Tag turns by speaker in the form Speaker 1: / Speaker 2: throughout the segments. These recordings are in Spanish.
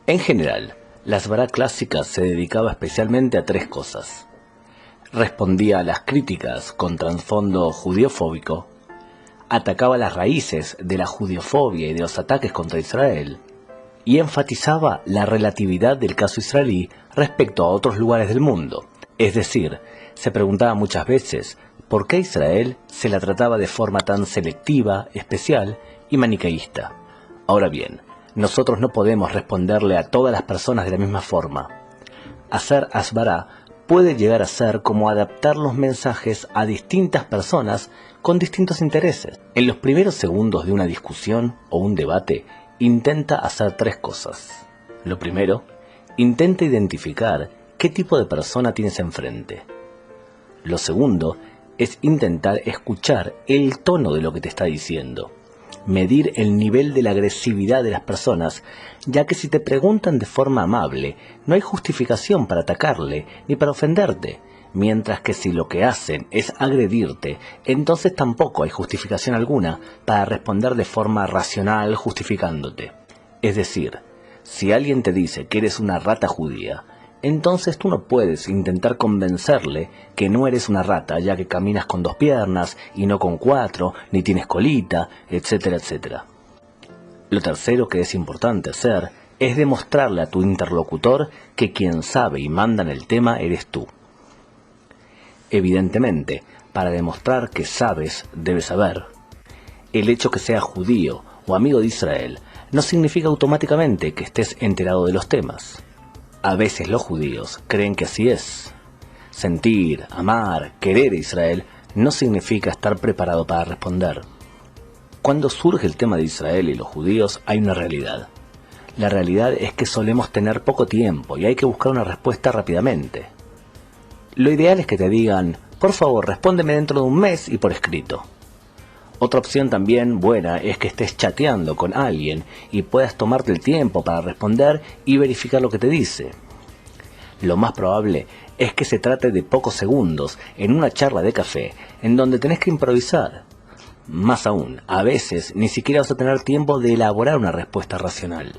Speaker 1: En general, la Sbará clásica se dedicaba especialmente a tres cosas. Respondía a las críticas con trasfondo judiofóbico, atacaba las raíces de la judiofobia y de los ataques contra Israel, y enfatizaba la relatividad del caso israelí respecto a otros lugares del mundo. Es decir, se preguntaba muchas veces por qué a Israel se la trataba de forma tan selectiva, especial y maniqueísta. Ahora bien, nosotros no podemos responderle a todas las personas de la misma forma. Hacer Asbará puede llegar a ser como adaptar los mensajes a distintas personas con distintos intereses. En los primeros segundos de una discusión o un debate, intenta hacer tres cosas. Lo primero, intenta identificar qué tipo de persona tienes enfrente. Lo segundo es intentar escuchar el tono de lo que te está diciendo. Medir el nivel de la agresividad de las personas, ya que si te preguntan de forma amable, no hay justificación para atacarle ni para ofenderte, mientras que si lo que hacen es agredirte, entonces tampoco hay justificación alguna para responder de forma racional justificándote. Es decir, si alguien te dice que eres una rata judía, entonces tú no puedes intentar convencerle que no eres una rata, ya que caminas con 2 piernas y no con 4, ni tienes colita, etcétera, etcétera. Lo tercero que es importante hacer es demostrarle a tu interlocutor que quien sabe y manda en el tema eres tú. Evidentemente, para demostrar que sabes, debes saber. El hecho que seas judío o amigo de Israel no significa automáticamente que estés enterado de los temas. A veces los judíos creen que así es. Sentir, amar, querer a Israel no significa estar preparado para responder. Cuando surge el tema de Israel y los judíos hay una realidad. La realidad es que solemos tener poco tiempo y hay que buscar una respuesta rápidamente. Lo ideal es que te digan, por favor, respóndeme dentro de un mes y por escrito. Otra opción también buena es que estés chateando con alguien y puedas tomarte el tiempo para responder y verificar lo que te dice. Lo más probable es que se trate de pocos segundos en una charla de café en donde tenés que improvisar. Más aún, a veces ni siquiera vas a tener tiempo de elaborar una respuesta racional.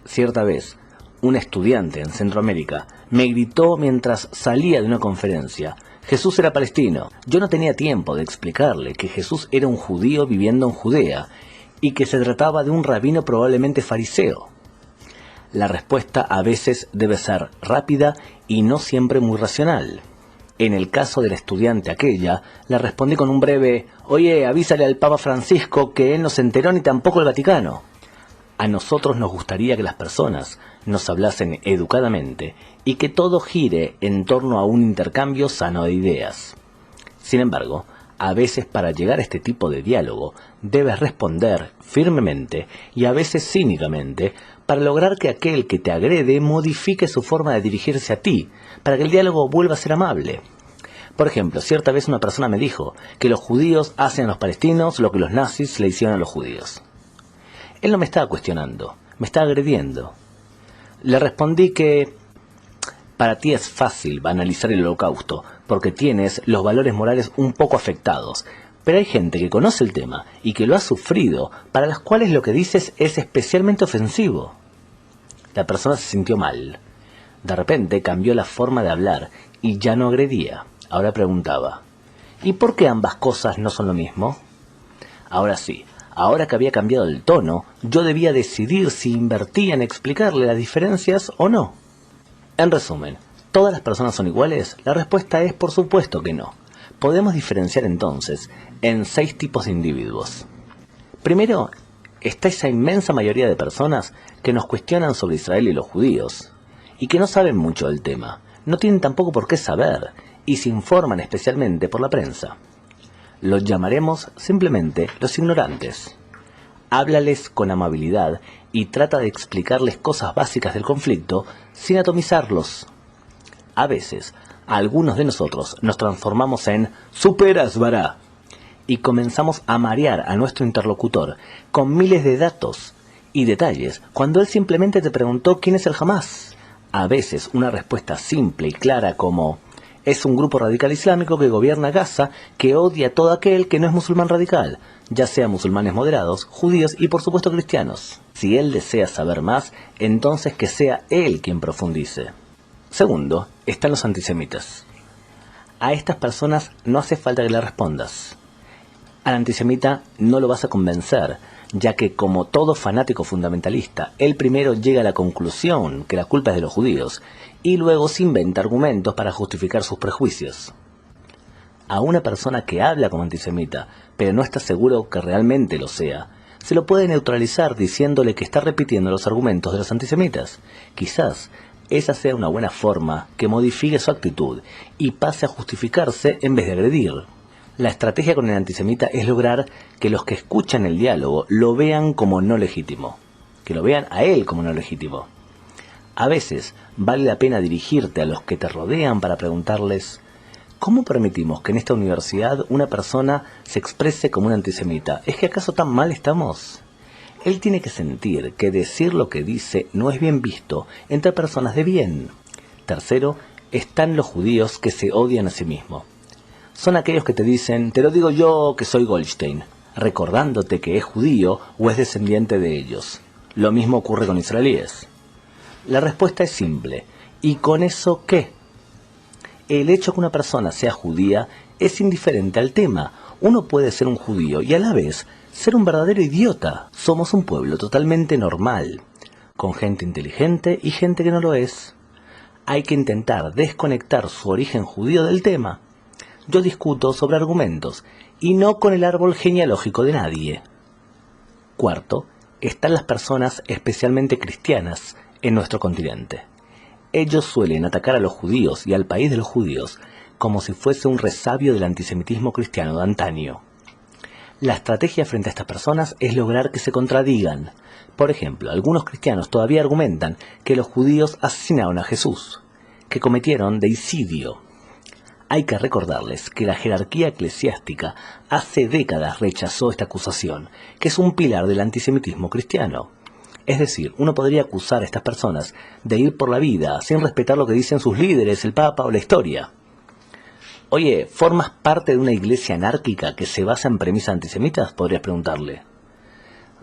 Speaker 1: Cierta vez, un estudiante en Centroamérica me gritó mientras salía de una conferencia: Jesús era palestino. Yo no tenía tiempo de explicarle que Jesús era un judío viviendo en Judea y que se trataba de un rabino probablemente fariseo. La respuesta a veces debe ser rápida y no siempre muy racional. En el caso del estudiante aquella, le respondí con un breve: oye, avísale al Papa Francisco que él no se enteró ni tampoco el Vaticano. A nosotros nos gustaría que las personas nos hablasen educadamente y que todo gire en torno a un intercambio sano de ideas. Sin embargo, a veces para llegar a este tipo de diálogo debes responder firmemente y a veces cínicamente para lograr que aquel que te agrede modifique su forma de dirigirse a ti, para que el diálogo vuelva a ser amable. Por ejemplo, cierta vez una persona me dijo que los judíos hacen a los palestinos lo que los nazis le hicieron a los judíos. Él no me estaba cuestionando, me estaba agrediendo. Le respondí que para ti es fácil banalizar el holocausto porque tienes los valores morales un poco afectados, pero hay gente que conoce el tema y que lo ha sufrido, para las cuales lo que dices es especialmente ofensivo. La persona se sintió mal. De repente cambió la forma de hablar y ya no agredía. Ahora preguntaba: ¿y por qué ambas cosas no son lo mismo? Ahora sí. Ahora que había cambiado el tono, yo debía decidir si invertía en explicarle las diferencias o no. En resumen, ¿todas las personas son iguales? La respuesta es por supuesto que no. Podemos diferenciar entonces en 6 tipos de individuos. Primero, está esa inmensa mayoría de personas que nos cuestionan sobre Israel y los judíos, y que no saben mucho del tema, no tienen tampoco por qué saber, y se informan especialmente por la prensa. Los llamaremos simplemente los ignorantes. Háblales con amabilidad y trata de explicarles cosas básicas del conflicto sin atomizarlos. A veces, algunos de nosotros nos transformamos en Super Asbará y comenzamos a marear a nuestro interlocutor con miles de datos y detalles cuando él simplemente te preguntó quién es el Hamás. A veces una respuesta simple y clara como Es un grupo radical islámico que gobierna Gaza, que odia a todo aquel que no es musulmán radical, ya sea musulmanes moderados, judíos y por supuesto cristianos. Si él desea saber más, entonces que sea él quien profundice. Segundo, están los antisemitas. A estas personas no hace falta que le respondas. Al antisemita no lo vas a convencer, ya que como todo fanático fundamentalista, él primero llega a la conclusión que la culpa es de los judíos, y luego se inventa argumentos para justificar sus prejuicios. A una persona que habla como antisemita, pero no está seguro que realmente lo sea, se lo puede neutralizar diciéndole que está repitiendo los argumentos de los antisemitas. Quizás esa sea una buena forma que modifique su actitud y pase a justificarse en vez de agredir. La estrategia con el antisemita es lograr que los que escuchan el diálogo lo vean como no legítimo, que lo vean a él como no legítimo. A veces vale la pena dirigirte a los que te rodean para preguntarles: ¿cómo permitimos que en esta universidad una persona se exprese como un antisemita? ¿Es que acaso tan mal estamos? Él tiene que sentir que decir lo que dice no es bien visto entre personas de bien. Tercero, están los judíos que se odian a sí mismos. Son aquellos que te dicen: te lo digo yo que soy Goldstein, recordándote que es judío o es descendiente de ellos. Lo mismo ocurre con israelíes. La respuesta es simple: ¿y con eso qué? El hecho que una persona sea judía es indiferente al tema. Uno puede ser un judío y a la vez ser un verdadero idiota. Somos un pueblo totalmente normal, con gente inteligente y gente que no lo es. Hay que intentar desconectar su origen judío del tema. Yo discuto sobre argumentos y no con el árbol genealógico de nadie. Cuarto, están las personas especialmente cristianas en nuestro continente. Ellos suelen atacar a los judíos y al país de los judíos como si fuese un resabio del antisemitismo cristiano de antaño. La estrategia frente a estas personas es lograr que se contradigan. Por ejemplo, algunos cristianos todavía argumentan que los judíos asesinaron a Jesús, que cometieron deicidio. Hay que recordarles que la jerarquía eclesiástica hace décadas rechazó esta acusación, que es un pilar del antisemitismo cristiano. Es decir, uno podría acusar a estas personas de ir por la vida sin respetar lo que dicen sus líderes, el Papa o la historia. Oye, ¿formas parte de una iglesia anárquica que se basa en premisas antisemitas?, podrías preguntarle.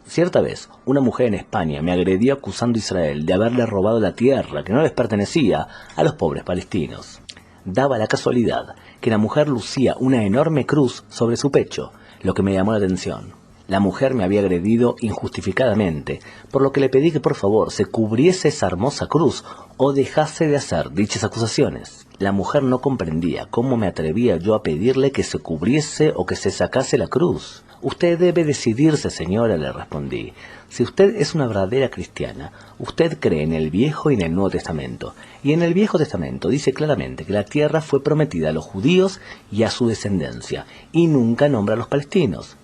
Speaker 1: Cierta vez, una mujer en España me agredió acusando a Israel de haberle robado la tierra que no les pertenecía a los pobres palestinos. Daba la casualidad que la mujer lucía una enorme cruz sobre su pecho, lo que me llamó la atención. La mujer me había agredido injustificadamente, por lo que le pedí que por favor se cubriese esa hermosa cruz o dejase de hacer dichas acusaciones. La mujer no comprendía cómo me atrevía yo a pedirle que se cubriese o que se sacase la cruz. Usted debe decidirse, señora, le respondí. Si usted es una verdadera cristiana, usted cree en el Viejo y en el Nuevo Testamento. Y en el Viejo Testamento dice claramente que la tierra fue prometida a los judíos y a su descendencia, y nunca nombra a los palestinos.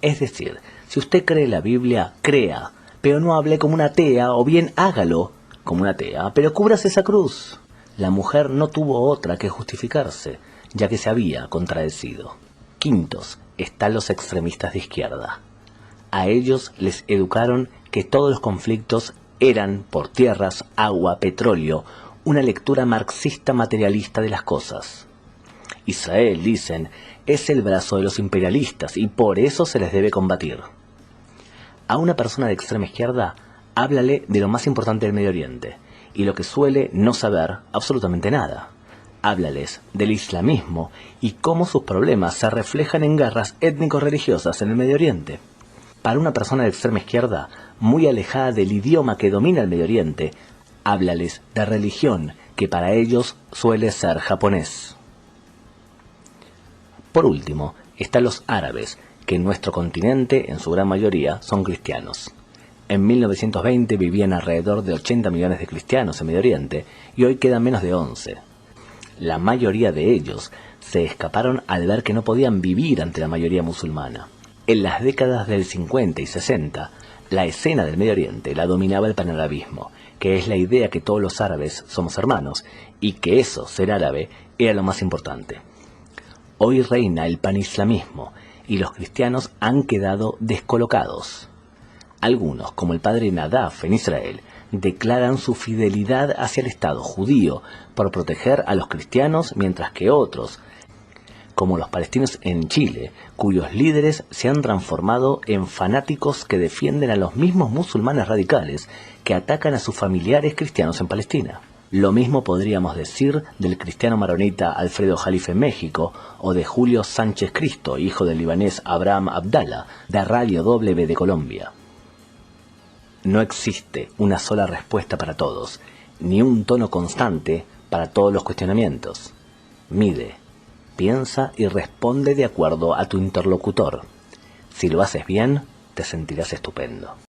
Speaker 1: Es decir, si usted cree en la Biblia, crea, pero no hable como una atea, o bien hágalo como una atea, pero cúbrase esa cruz. La mujer no tuvo otra que justificarse, ya que se había contradecido. Quintos, están los extremistas de izquierda. A ellos les educaron que todos los conflictos eran por tierras, agua, petróleo, una lectura marxista materialista de las cosas. Israel, dicen, es el brazo de los imperialistas y por eso se les debe combatir. A una persona de extrema izquierda, háblale de lo más importante del Medio Oriente y lo que suele no saber absolutamente nada. Háblales del islamismo y cómo sus problemas se reflejan en guerras étnico-religiosas en el Medio Oriente. Para una persona de extrema izquierda, muy alejada del idioma que domina el Medio Oriente, háblales de religión, que para ellos suele ser japonés. Por último, están los árabes, que en nuestro continente, en su gran mayoría, son cristianos. En 1920 vivían alrededor de 80 millones de cristianos en Medio Oriente y hoy quedan menos de 11. La mayoría de ellos se escaparon al ver que no podían vivir ante la mayoría musulmana. En las décadas del 50 y 60, la escena del Medio Oriente la dominaba el panarabismo, que es la idea que todos los árabes somos hermanos, y que eso, ser árabe, era lo más importante. Hoy reina el panislamismo, y los cristianos han quedado descolocados. Algunos, como el padre Nadaf en Israel, declaran su fidelidad hacia el Estado judío por proteger a los cristianos, mientras que otros, como los palestinos en Chile, cuyos líderes se han transformado en fanáticos que defienden a los mismos musulmanes radicales que atacan a sus familiares cristianos en Palestina. Lo mismo podríamos decir del cristiano maronita Alfredo Jalife en México o de Julio Sánchez Cristo, hijo del libanés Abraham Abdallah, de Radio W de Colombia. No existe una sola respuesta para todos, ni un tono constante para todos los cuestionamientos. Mide, piensa y responde de acuerdo a tu interlocutor. Si lo haces bien, te sentirás estupendo.